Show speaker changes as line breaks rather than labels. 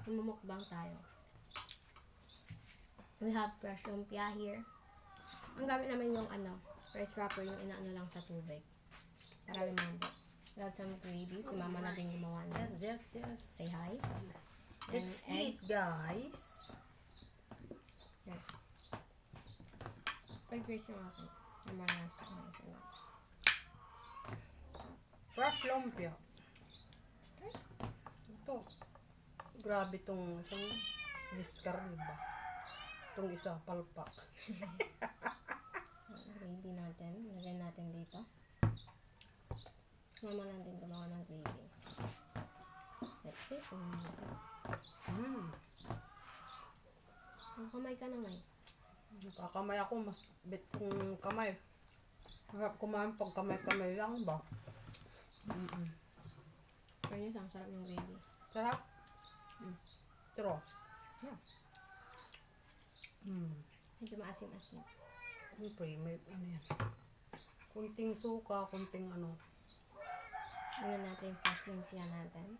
Mumukbang tayo. We have fresh lumpia here. Ang gamit namin yung rice wrapper, yung inaano lang sa tubig. Para lumambot. We have some gravy. Si mama na din gumawa na.
Yes.
Say hi.
Let's eat, guys.
Yes. Fried rice yung akin. Yung mga nasa
Fresh lumpia. Ito. Grabe tong isang discard ba? Itong isa, palpak.
Gravy natin. Lagyan natin dito. Mama natin gumawa ng gravy. Let's see. Kamay ka naman.
Kakamay ako, mas bit kong kamay. Harap kumain pag kamay-kamay lang ba?
Pero yun, ang sarap ng gravy.
Sarap. Pero, yeah.
Medyo maasim-asim.
Siyempre, may ano yan. Kunting suka, kunting ano.
Ano natin yung fresh lumpia natin.